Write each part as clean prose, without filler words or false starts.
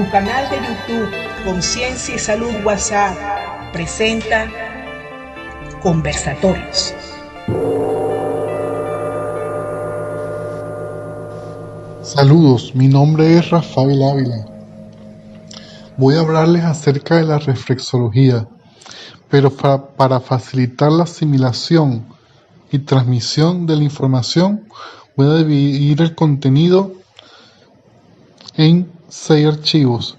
tu canal de YouTube Conciencia y Salud WhatsApp presenta Conversatorios. Saludos, mi nombre es Rafael Ávila. Voy a hablarles acerca de la reflexología, pero para facilitar la asimilación y transmisión de la información, voy a dividir el contenido en 6 archivos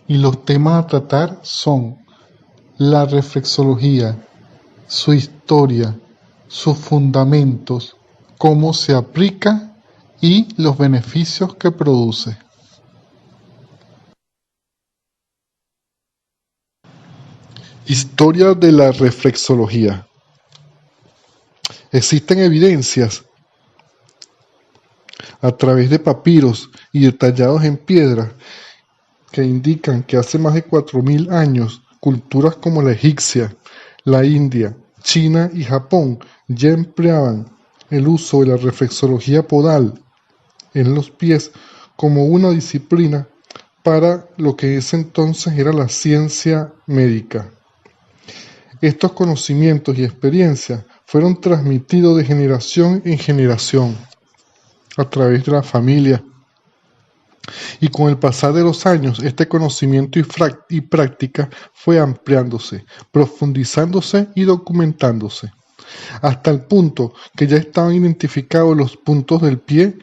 y los temas a tratar son la reflexología, su historia, sus fundamentos, cómo se aplica y los beneficios que produce. Historia de la reflexología. Existen evidencias a través de papiros y detallados en piedra que indican que hace más de 4.000 años culturas como la egipcia, la india, China y Japón ya empleaban el uso de la reflexología podal en los pies como una disciplina para lo que en ese entonces era la ciencia médica. Estos conocimientos y experiencias fueron transmitidos de generación en generación a través de la familia. Y con el pasar de los años, este conocimiento y práctica fue ampliándose, profundizándose y documentándose, hasta el punto que ya estaban identificados los puntos del pie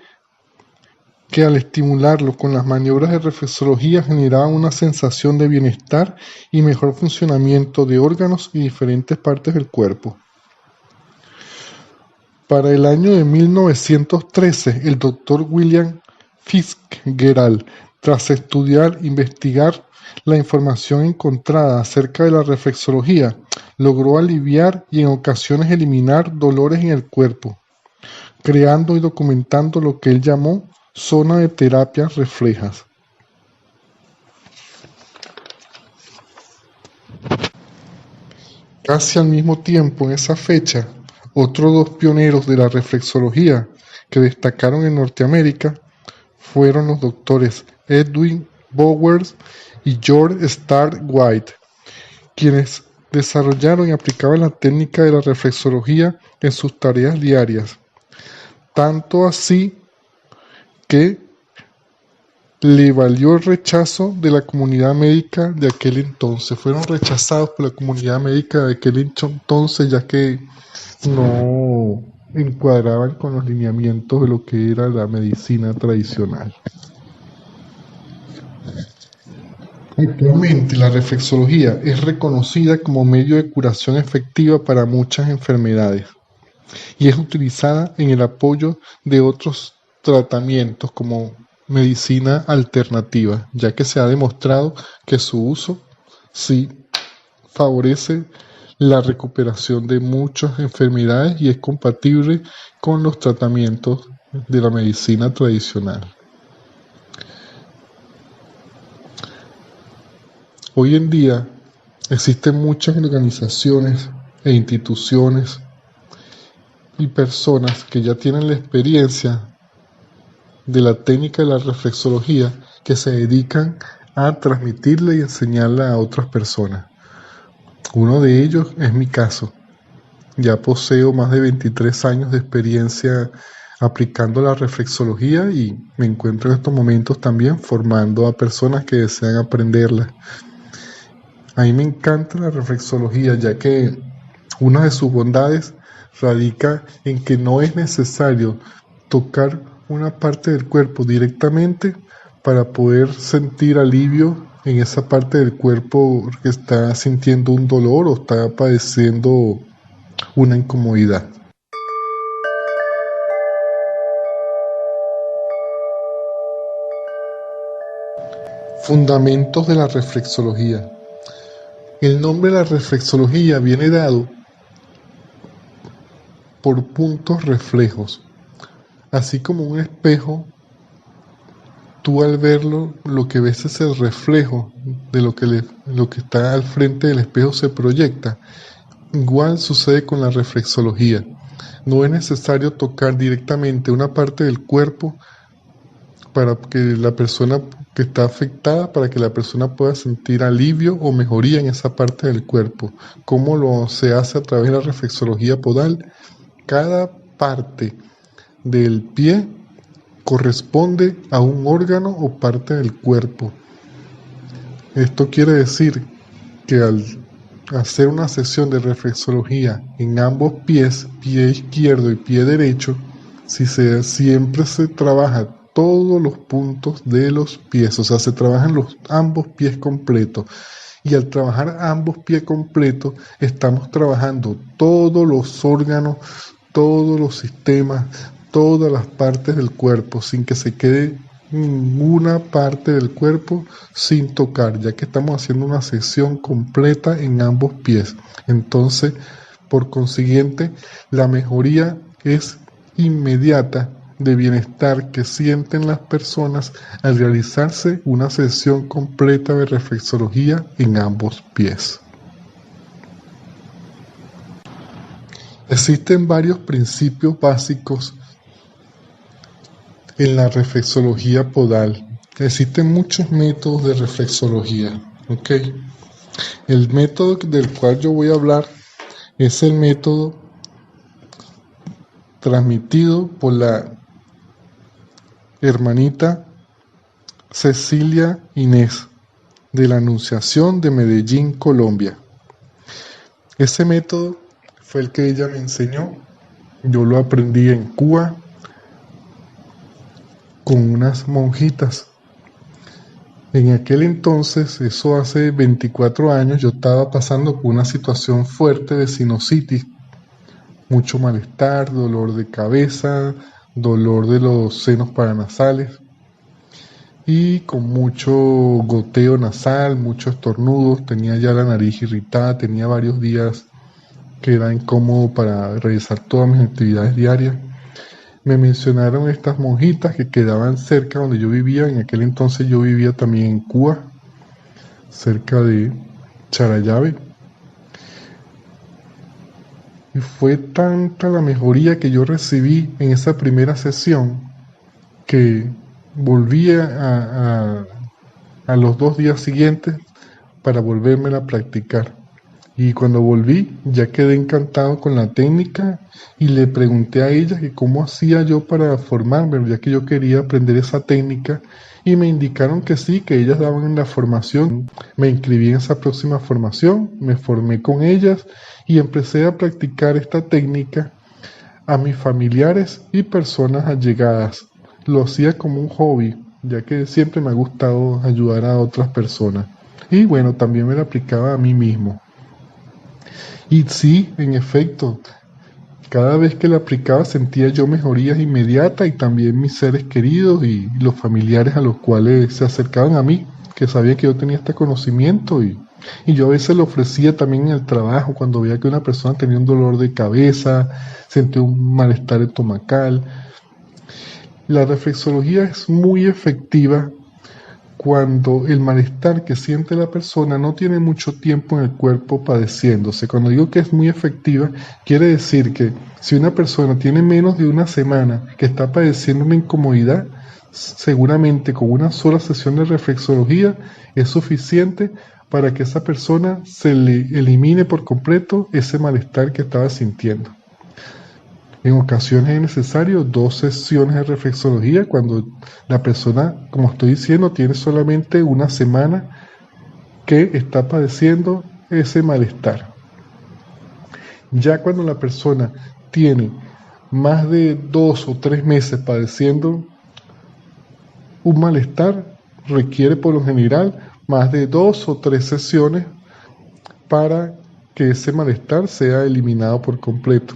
que al estimularlo con las maniobras de reflexología generaban una sensación de bienestar y mejor funcionamiento de órganos y diferentes partes del cuerpo. Para el año de 1913, el doctor William Fitzgerald, tras estudiar e investigar la información encontrada acerca de la reflexología, logró aliviar y en ocasiones eliminar dolores en el cuerpo, creando y documentando lo que él llamó zona de terapias reflejas. Casi al mismo tiempo, en esa fecha, otros 2 pioneros de la reflexología que destacaron en Norteamérica fueron los doctores Edwin Bowers y George Starr White, quienes desarrollaron y aplicaban la técnica de la reflexología en sus tareas diarias, tanto así que le valió el rechazo de la comunidad médica de aquel entonces. Fueron rechazados por la comunidad médica de aquel entonces, ya que no encuadraban con los lineamientos de lo que era la medicina tradicional. Actualmente la reflexología es reconocida como medio de curación efectiva para muchas enfermedades y es utilizada en el apoyo de otros tratamientos como medicina alternativa, ya que se ha demostrado que su uso sí favorece la recuperación de muchas enfermedades y es compatible con los tratamientos de la medicina tradicional. Hoy en día existen muchas organizaciones e instituciones y personas que ya tienen la experiencia de la técnica de la reflexología que se dedican a transmitirla y enseñarla a otras personas. Uno de ellos es mi caso. Ya poseo más de 23 años de experiencia aplicando la reflexología y me encuentro en estos momentos también formando a personas que desean aprenderla. A mí me encanta la reflexología, ya que una de sus bondades radica en que no es necesario tocar una parte del cuerpo directamente para poder sentir alivio en esa parte del cuerpo que está sintiendo un dolor o está padeciendo una incomodidad. Fundamentos de la reflexología. El nombre de la reflexología viene dado por puntos reflejos. Así como un espejo, tú al verlo, lo que ves es el reflejo de lo que está al frente del espejo se proyecta. Igual sucede con la reflexología. No es necesario tocar directamente una parte del cuerpo para que la persona que está afectada para que la persona pueda sentir alivio o mejoría en esa parte del cuerpo. ¿Cómo se hace a través de la reflexología podal? Cada parte del pie corresponde a un órgano o parte del cuerpo. Esto quiere decir que al hacer una sesión de reflexología en ambos pies, pie izquierdo y pie derecho, siempre se trabaja todos los puntos de los pies, o sea, se trabajan ambos pies completos. Y al trabajar ambos pies completos, estamos trabajando todos los órganos, todos los sistemas, todas las partes del cuerpo, sin que se quede ninguna parte del cuerpo sin tocar, ya que estamos haciendo una sesión completa en ambos pies. Entonces, por consiguiente, la mejoría es inmediata de bienestar que sienten las personas al realizarse una sesión completa de reflexología en ambos pies. Existen varios principios básicos en la reflexología podal. Existen muchos métodos de reflexología, ¿ok? El método del cual yo voy a hablar es el método transmitido por la hermanita Cecilia Inés de la Anunciación de Medellín, Colombia. Ese método fue el que ella me enseñó. Yo lo aprendí en Cuba con unas monjitas. En aquel entonces, eso hace 24 años, yo estaba pasando por una situación fuerte de sinusitis, mucho malestar, dolor de cabeza, dolor de los senos paranasales y con mucho goteo nasal, muchos estornudos, tenía ya la nariz irritada, tenía varios días que era incómodo para realizar todas mis actividades diarias. Me mencionaron estas monjitas que quedaban cerca donde yo vivía. En aquel entonces yo vivía también en Cuba, cerca de Charallave. Y fue tanta la mejoría que yo recibí en esa primera sesión que volví a los 2 días siguientes para volvérmela a practicar. Y cuando volví, ya quedé encantado con la técnica y le pregunté a ella que cómo hacía yo para formarme, ya que yo quería aprender esa técnica, y me indicaron que sí, que ellas daban la formación. Me inscribí en esa próxima formación, me formé con ellas y empecé a practicar esta técnica a mis familiares y personas allegadas. Lo hacía como un hobby, ya que siempre me ha gustado ayudar a otras personas. Y bueno, también me la aplicaba a mí mismo. Y sí, en efecto, cada vez que la aplicaba sentía yo mejorías inmediatas y también mis seres queridos y los familiares a los cuales se acercaban a mí, que sabían que yo tenía este conocimiento y yo a veces lo ofrecía también en el trabajo cuando veía que una persona tenía un dolor de cabeza, sentía un malestar estomacal. La reflexología es muy efectiva cuando el malestar que siente la persona no tiene mucho tiempo en el cuerpo padeciéndose. Cuando digo que es muy efectiva, quiere decir que si una persona tiene menos de una semana que está padeciendo una incomodidad, seguramente con una sola sesión de reflexología es suficiente para que esa persona se le elimine por completo ese malestar que estaba sintiendo. En ocasiones es necesario 2 sesiones de reflexología cuando la persona, como estoy diciendo, tiene solamente una semana que está padeciendo ese malestar. Ya cuando la persona tiene más de 2 o 3 meses padeciendo un malestar, requiere por lo general más de 2 o 3 sesiones para que ese malestar sea eliminado por completo.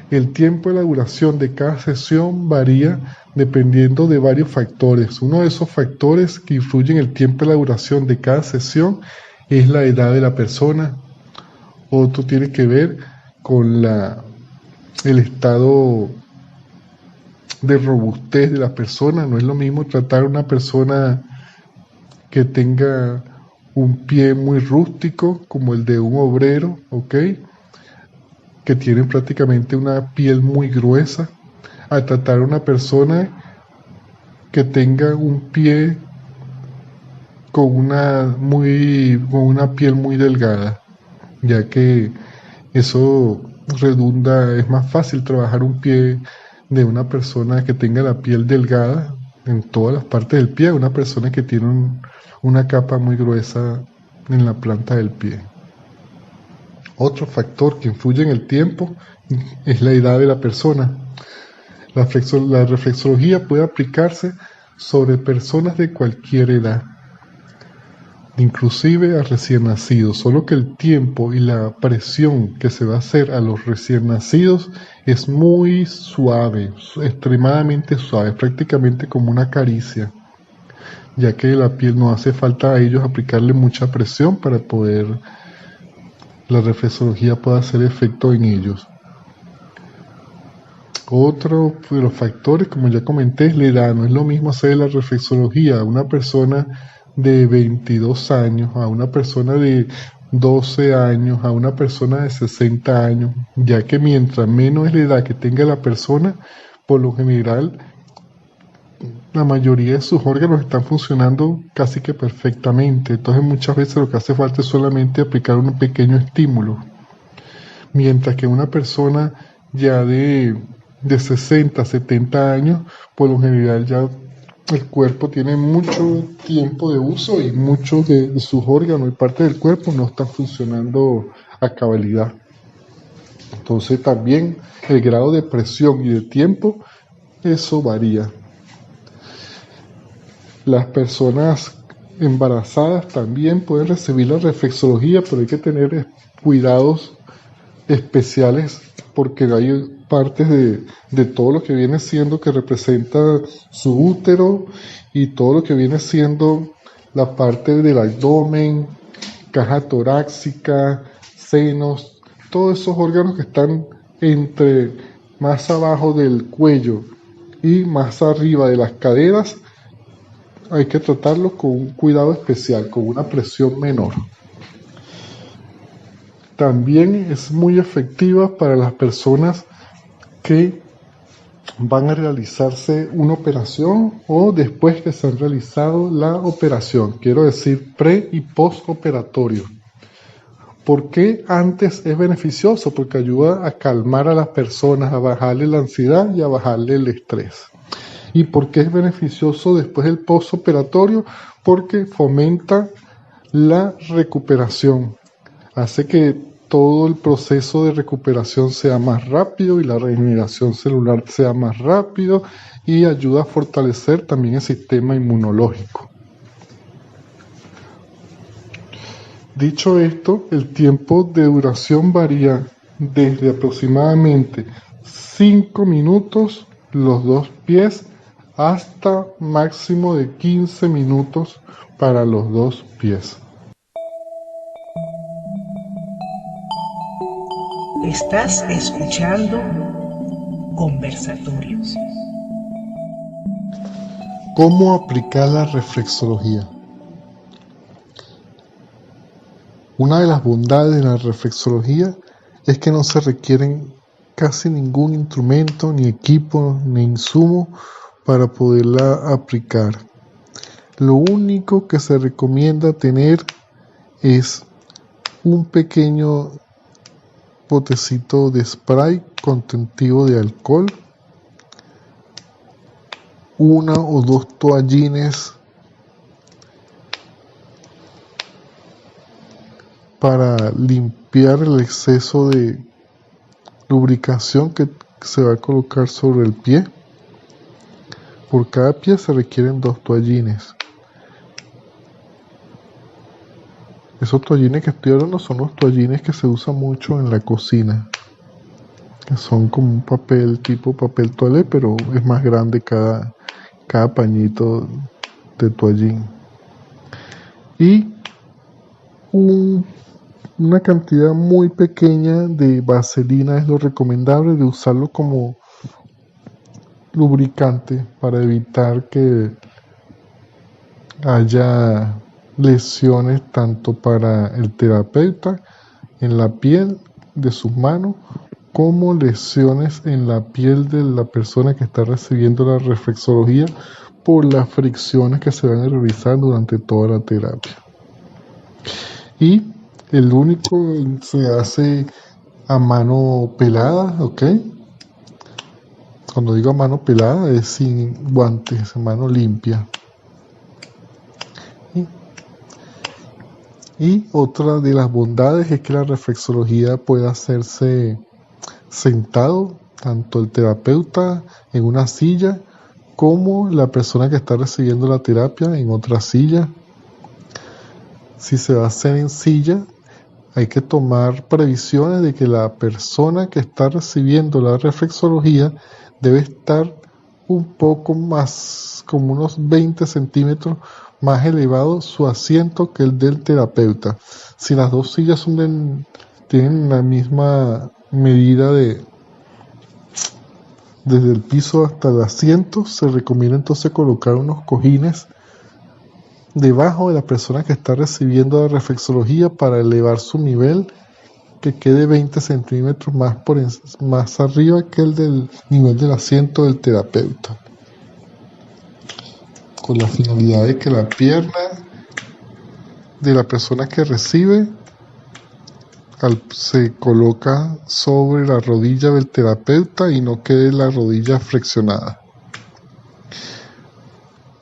El tiempo de la duración de cada sesión varía dependiendo de varios factores. Uno de esos factores que influyen en el tiempo de la duración de cada sesión es la edad de la persona. Otro tiene que ver con el estado de robustez de la persona. No es lo mismo tratar a una persona que tenga un pie muy rústico como el de un obrero, ¿ok?, que tienen prácticamente una piel muy gruesa, a tratar a una persona que tenga un pie con una piel muy delgada, ya que eso es más fácil trabajar un pie de una persona que tenga la piel delgada en todas las partes del pie, una persona que tiene una capa muy gruesa en la planta del pie. Otro factor que influye en el tiempo es la edad de la persona. La reflexología puede aplicarse sobre personas de cualquier edad, inclusive a recién nacidos, solo que el tiempo y la presión que se va a hacer a los recién nacidos es muy suave, extremadamente suave, prácticamente como una caricia, ya que la piel no hace falta a ellos aplicarle mucha presión para poder la reflexología pueda hacer efecto en ellos. Otro de los factores, como ya comenté, es la edad. No es lo mismo hacer la reflexología a una persona de 22 años, a una persona de 12 años, a una persona de 60 años, ya que mientras menos es la edad que tenga la persona, por lo general, la mayoría de sus órganos están funcionando casi que perfectamente. Entonces muchas veces lo que hace falta es solamente aplicar un pequeño estímulo. Mientras que una persona ya de 60, 70 años, por lo general ya el cuerpo tiene mucho tiempo de uso y muchos de sus órganos y partes del cuerpo no están funcionando a cabalidad. Entonces también el grado de presión y de tiempo, eso varía. Las personas embarazadas también pueden recibir la reflexología, pero hay que tener cuidados especiales porque hay partes de todo lo que viene siendo que representa su útero y todo lo que viene siendo la parte del abdomen, caja torácica, senos, todos esos órganos que están entre más abajo del cuello y más arriba de las caderas, hay que tratarlos con un cuidado especial, con una presión menor. También es muy efectiva para las personas que van a realizarse una operación o después que se han realizado la operación, quiero decir pre y post operatorio. ¿Por qué antes es beneficioso? Porque ayuda a calmar a las personas, a bajarle la ansiedad y a bajarle el estrés. ¿Y por qué es beneficioso después del post operatorio? Porque fomenta la recuperación, hace que todo el proceso de recuperación sea más rápido y la regeneración celular sea más rápido y ayuda a fortalecer también el sistema inmunológico. Dicho esto, el tiempo de duración varía desde aproximadamente 5 minutos los dos pies hasta máximo de 15 minutos para los dos pies. Estás escuchando Conversatorios. ¿Cómo aplicar la reflexología? Una de las bondades de la reflexología es que no se requieren casi ningún instrumento, ni equipo, ni insumo para poderla aplicar. Lo único que se recomienda tener es un pequeño potecito de spray contenido de alcohol, una o dos toallines para limpiar el exceso de lubricación que se va a colocar sobre el pie. Por cada pie se requieren 2 toallines. Esos toallines que estoy hablando son los toallines que se usan mucho en la cocina, que son como un papel tipo papel toalé, pero es más grande cada pañito de toallín. Y una cantidad muy pequeña de vaselina es lo recomendable, de usarlo como lubricante para evitar que haya lesiones tanto para el terapeuta en la piel de sus manos como lesiones en la piel de la persona que está recibiendo la reflexología por las fricciones que se van a realizar durante toda la terapia. Y el único se hace a mano pelada, ¿ok? Cuando digo a mano pelada es sin guantes, a mano limpia. Y otra de las bondades es que la reflexología puede hacerse sentado, tanto el terapeuta en una silla como la persona que está recibiendo la terapia en otra silla. Si se va a hacer en silla, hay que tomar previsiones de que la persona que está recibiendo la reflexología debe estar un poco más, como unos 20 centímetros más elevado su asiento que el del terapeuta. Si las dos sillas tienen la misma medida desde el piso hasta el asiento, se recomienda entonces colocar unos cojines debajo de la persona que está recibiendo la reflexología para elevar su nivel, que quede 20 centímetros más arriba que el del nivel del asiento del terapeuta, con la finalidad de que la pierna de la persona que recibe se coloca sobre la rodilla del terapeuta y no quede la rodilla flexionada.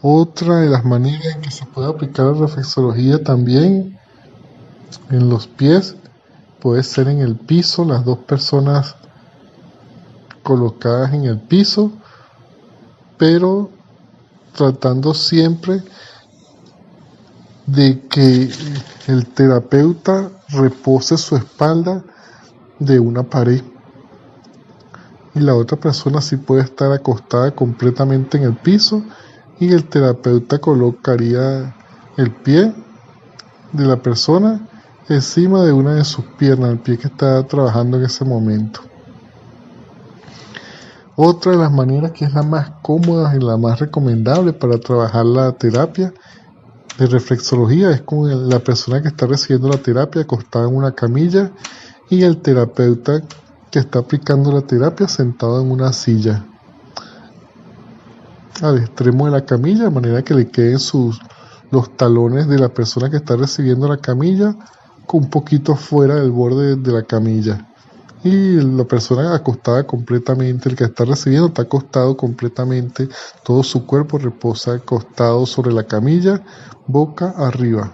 Otra de las maneras en que se puede aplicar la reflexología también en los pies puede ser en el piso, las dos personas colocadas en el piso, pero tratando siempre de que el terapeuta repose su espalda de una pared y la otra persona sí puede estar acostada completamente en el piso y el terapeuta colocaría el pie de la persona encima de una de sus piernas, el pie que está trabajando en ese momento. Otra de las maneras que es la más cómoda y la más recomendable para trabajar la terapia de reflexología es con la persona que está recibiendo la terapia acostada en una camilla y el terapeuta que está aplicando la terapia sentado en una silla al extremo de la camilla, de manera que le queden los talones de la persona que está recibiendo la camilla un poquito fuera del borde de la camilla, y la persona acostada completamente, el que está recibiendo está acostado completamente, todo su cuerpo reposa acostado sobre la camilla, boca arriba.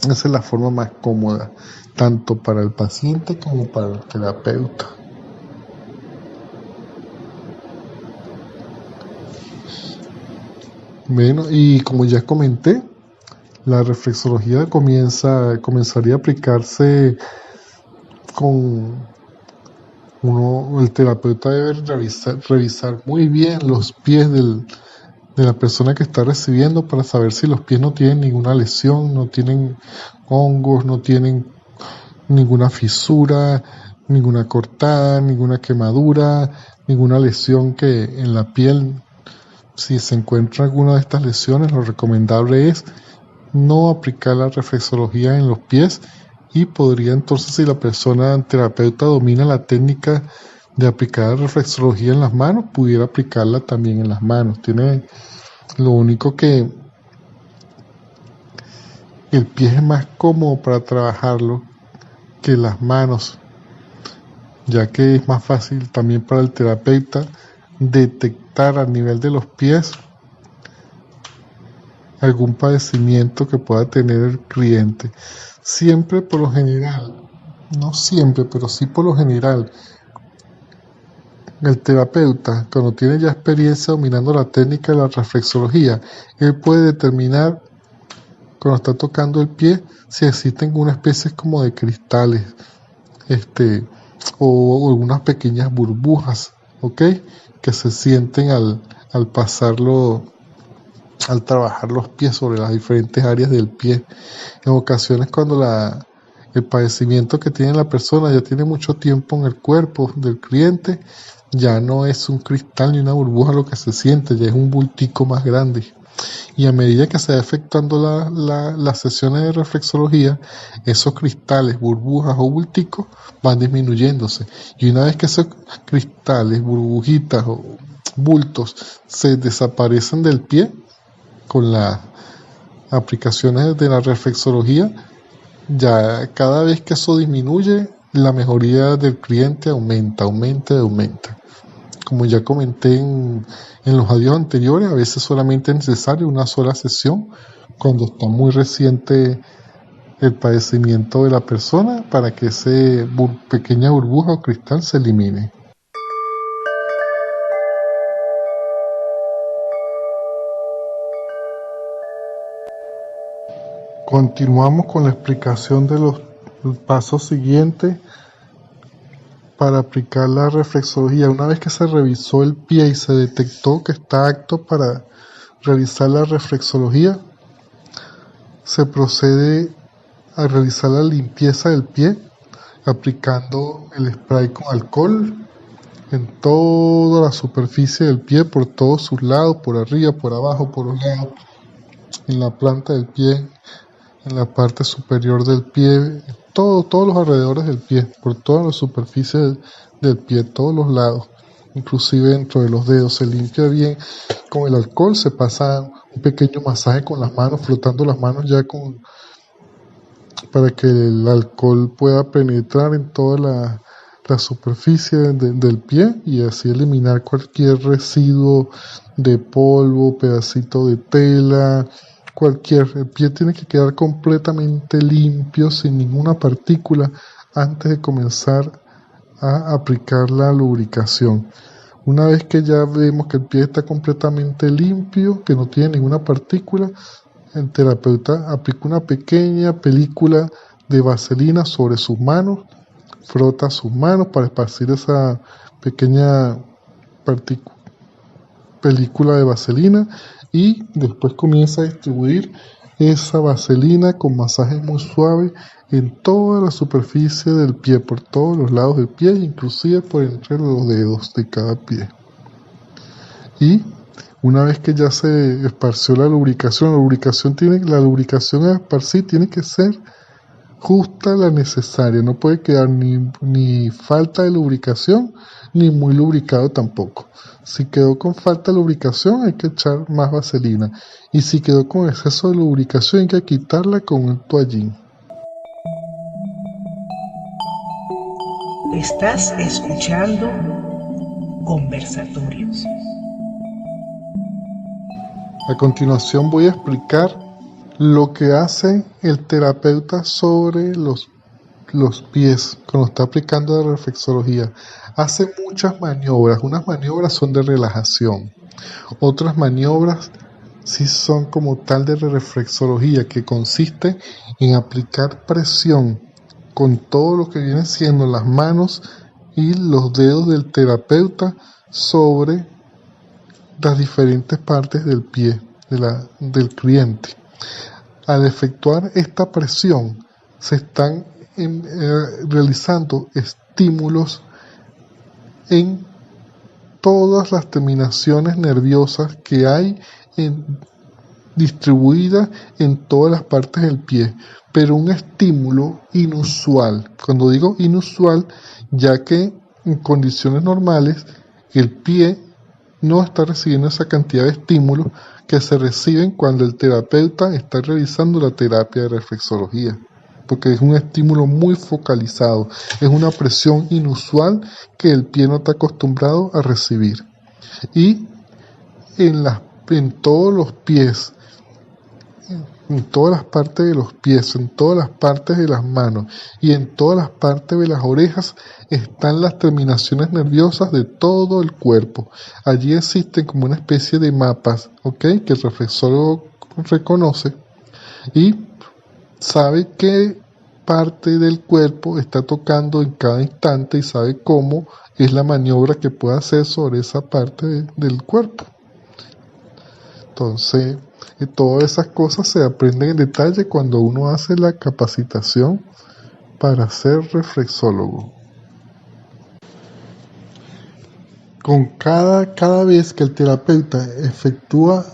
Esa es la forma más cómoda, tanto para el paciente como para el terapeuta. Bueno, y como ya comenté, la reflexología comenzaría a aplicarse el terapeuta debe revisar muy bien los pies de la persona que está recibiendo para saber si los pies no tienen ninguna lesión, no tienen hongos, no tienen ninguna fisura, ninguna cortada, ninguna quemadura, ninguna lesión que en la piel. Si se encuentra alguna de estas lesiones, lo recomendable es no aplicar la reflexología en los pies, y podría entonces, si la persona terapeuta domina la técnica de aplicar la reflexología en las manos, pudiera aplicarla también en las manos. Lo único que el pie es más cómodo para trabajarlo que las manos, ya que es más fácil también para el terapeuta detectar a nivel de los pies algún padecimiento que pueda tener el cliente. Siempre, por lo general, no siempre, pero sí por lo general, el terapeuta, cuando tiene ya experiencia dominando la técnica de la reflexología, él puede determinar, cuando está tocando el pie, si existen unas especies como de cristales, o algunas pequeñas burbujas, ¿ok?, que se sienten al pasarlo, al trabajar los pies sobre las diferentes áreas del pie. En ocasiones, cuando el padecimiento que tiene la persona ya tiene mucho tiempo en el cuerpo del cliente, ya no es un cristal ni una burbuja lo que se siente, ya es un bultico más grande. Y a medida que se va efectuando las sesiones de reflexología, esos cristales, burbujas o bulticos van disminuyéndose. Y una vez que esos cristales, burbujitas o bultos se desaparecen del pie con las aplicaciones de la reflexología. Ya cada vez que eso disminuye, la mejoría del cliente aumenta. Como ya comenté en los audios anteriores, a veces solamente es necesario una sola sesión cuando está muy reciente el padecimiento de la persona para que esa pequeña burbuja o cristal se elimine. Continuamos con la explicación de los pasos siguientes para aplicar la reflexología. Una vez que se revisó el pie y se detectó que está apto para realizar la reflexología, se procede a realizar la limpieza del pie aplicando el spray con alcohol en toda la superficie del pie, por todos sus lados, por arriba, por abajo, por los lados, en la planta del pie, en la parte superior del pie, todos los alrededores del pie, por toda la superficie del pie, todos los lados, inclusive dentro de los dedos. Se limpia bien con el alcohol, se pasa un pequeño masaje con las manos, frotando las manos ya para que el alcohol pueda penetrar en toda la superficie del pie y así eliminar cualquier residuo de polvo, pedacito de tela, el pie tiene que quedar completamente limpio, sin ninguna partícula, antes de comenzar a aplicar la lubricación. Una vez que ya vemos que el pie está completamente limpio, que no tiene ninguna partícula, el terapeuta aplica una pequeña película de vaselina sobre sus manos, frota sus manos para esparcir esa pequeña película de vaselina y después comienza a distribuir esa vaselina con masajes muy suaves en toda la superficie del pie, por todos los lados del pie, inclusive por entre los dedos de cada pie. Y una vez que ya se esparció la lubricación a esparcir tiene que ser justa la necesaria, no puede quedar ni falta de lubricación ni muy lubricado tampoco. Si quedó con falta de lubricación hay que echar más vaselina, y si quedó con exceso de lubricación hay que quitarla con un toallín. Estás escuchando Conversatorios. A continuación voy a explicar lo que hace el terapeuta sobre los pies cuando está aplicando la reflexología. Hace muchas maniobras. Unas maniobras son de relajación, otras maniobras sí son como tal de reflexología, que consiste en aplicar presión con todo lo que viene siendo las manos y los dedos del terapeuta sobre las diferentes partes del pie del cliente. Al efectuar esta presión se están realizando estímulos en todas las terminaciones nerviosas que hay distribuidas en todas las partes del pie, pero un estímulo inusual. Cuando digo inusual, ya que en condiciones normales el pie no está recibiendo esa cantidad de estímulos que se reciben cuando el terapeuta está realizando la terapia de reflexología, porque es un estímulo muy focalizado, es una presión inusual que el pie no está acostumbrado a recibir. Y en todos los pies, en todas las partes de los pies, en todas las partes de las manos y en todas las partes de las orejas están las terminaciones nerviosas de todo el cuerpo. Allí existen como una especie de mapas, que el reflexólogo reconoce y sabe qué parte del cuerpo está tocando en cada instante y sabe cómo es la maniobra que puede hacer sobre esa parte del cuerpo. Entonces, todas esas cosas se aprenden en detalle cuando uno hace la capacitación para ser reflexólogo. Con cada vez que el terapeuta efectúa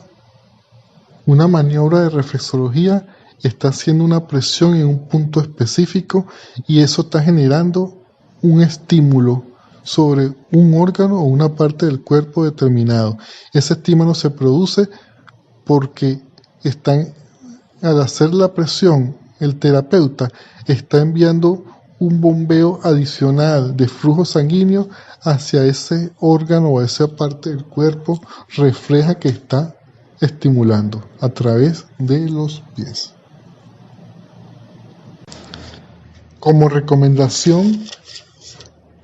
una maniobra de reflexología, está haciendo una presión en un punto específico y eso está generando un estímulo sobre un órgano o una parte del cuerpo determinado. Ese estímulo se produce porque al hacer la presión, el terapeuta está enviando un bombeo adicional de flujo sanguíneo hacia ese órgano o esa parte del cuerpo, refleja que está estimulando a través de los pies. Como recomendación,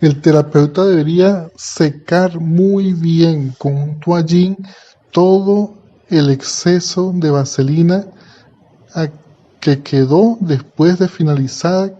el terapeuta debería secar muy bien con un toallín todo el exceso de vaselina que quedó después de finalizar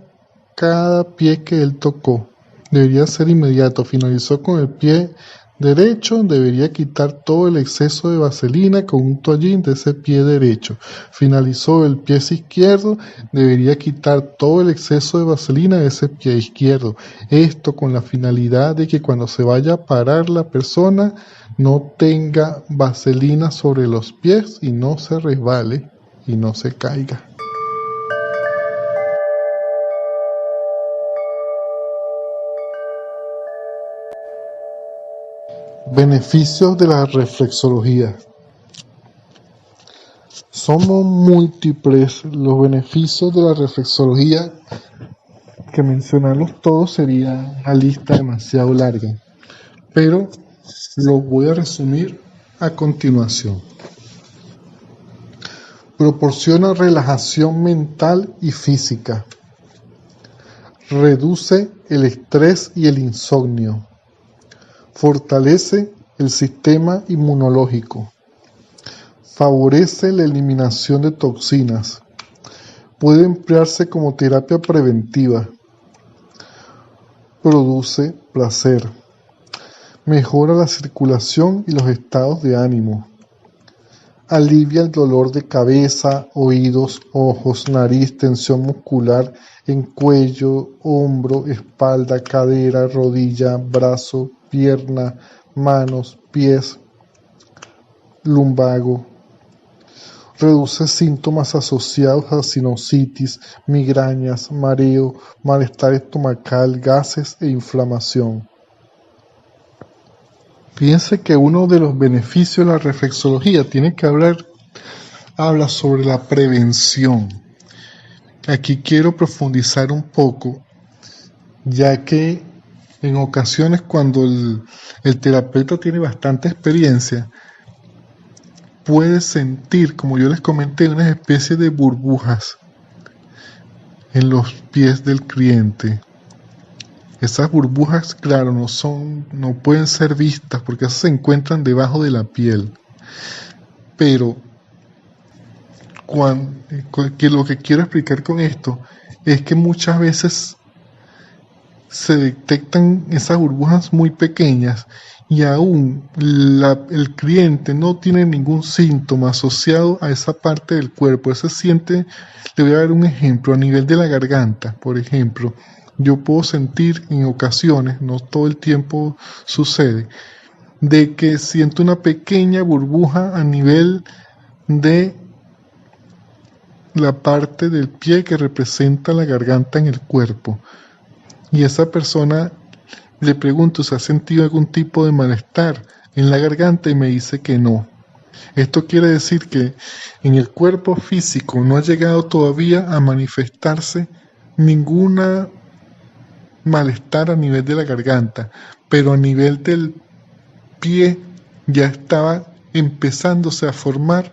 cada pie que él tocó. Debería ser inmediato. Finalizó con el pie derecho, debería quitar todo el exceso de vaselina con un toallín de ese pie derecho. Finalizó el pie izquierdo, debería quitar todo el exceso de vaselina de ese pie izquierdo. Esto con la finalidad de que cuando se vaya a parar la persona no tenga vaselina sobre los pies y no se resbale y no se caiga. Beneficios de la reflexología. Son múltiples los beneficios de la reflexología, que mencionarlos todos sería una lista demasiado larga, pero lo voy a resumir a continuación. Proporciona relajación mental y física. Reduce el estrés y el insomnio. Fortalece el sistema inmunológico. Favorece la eliminación de toxinas. Puede emplearse como terapia preventiva. Produce placer. Mejora la circulación y los estados de ánimo. Alivia el dolor de cabeza, oídos, ojos, nariz, tensión muscular en cuello, hombro, espalda, cadera, rodilla, brazo, pierna, manos, pies, lumbago. Reduce síntomas asociados a sinusitis, migrañas, mareo, malestar estomacal, gases e inflamación. Piense que uno de los beneficios de la reflexología habla sobre la prevención. Aquí quiero profundizar un poco, ya que en ocasiones cuando el terapeuta tiene bastante experiencia, puede sentir, como yo les comenté, una especie de burbujas en los pies del cliente. Esas burbujas, claro, no pueden ser vistas porque esas se encuentran debajo de la piel. Pero lo que quiero explicar con esto es que muchas veces se detectan esas burbujas muy pequeñas y aún el cliente no tiene ningún síntoma asociado a esa parte del cuerpo. Le voy a dar un ejemplo, a nivel de la garganta, por ejemplo. Yo puedo sentir en ocasiones, no todo el tiempo sucede, de que siento una pequeña burbuja a nivel de la parte del pie que representa la garganta en el cuerpo. Y esa persona le pregunto si ha sentido algún tipo de malestar en la garganta y me dice que no. Esto quiere decir que en el cuerpo físico no ha llegado todavía a manifestarse ninguna malestar a nivel de la garganta, pero a nivel del pie ya estaba empezándose a formar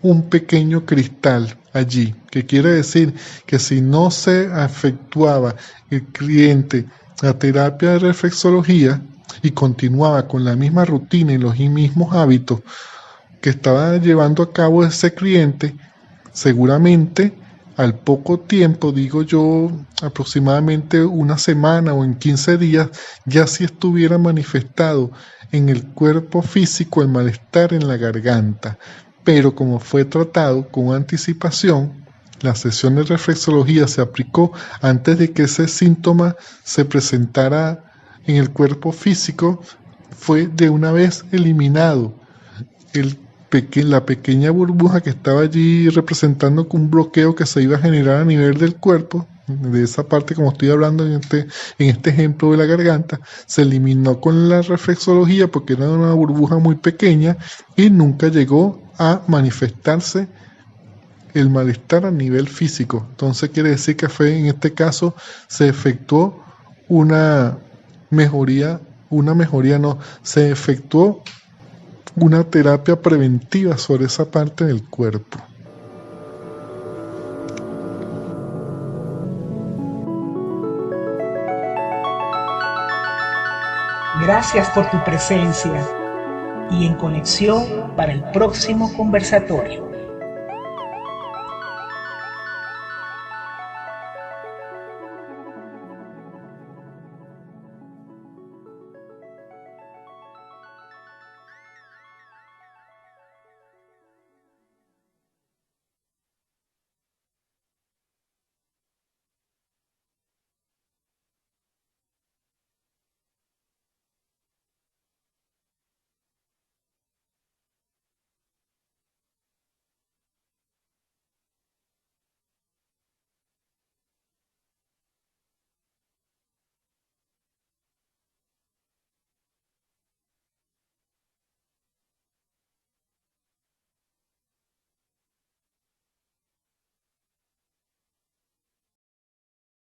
un pequeño cristal allí, que quiere decir que si no se efectuaba el cliente la terapia de reflexología y continuaba con la misma rutina y los mismos hábitos que estaba llevando a cabo ese cliente, seguramente al poco tiempo, digo yo, aproximadamente una semana o en 15 días, ya sí estuviera manifestado en el cuerpo físico el malestar en la garganta. Pero como fue tratado con anticipación, la sesión de reflexología se aplicó antes de que ese síntoma se presentara en el cuerpo físico, fue de una vez eliminado la pequeña burbuja que estaba allí representando un bloqueo que se iba a generar a nivel del cuerpo, de esa parte, como estoy hablando en este ejemplo de la garganta, se eliminó con la reflexología porque era una burbuja muy pequeña y nunca llegó a manifestarse el malestar a nivel físico. Entonces quiere decir que en este caso se efectuó una mejoría no, se efectuó una terapia preventiva sobre esa parte del cuerpo. Gracias por tu presencia y en conexión para el próximo conversatorio.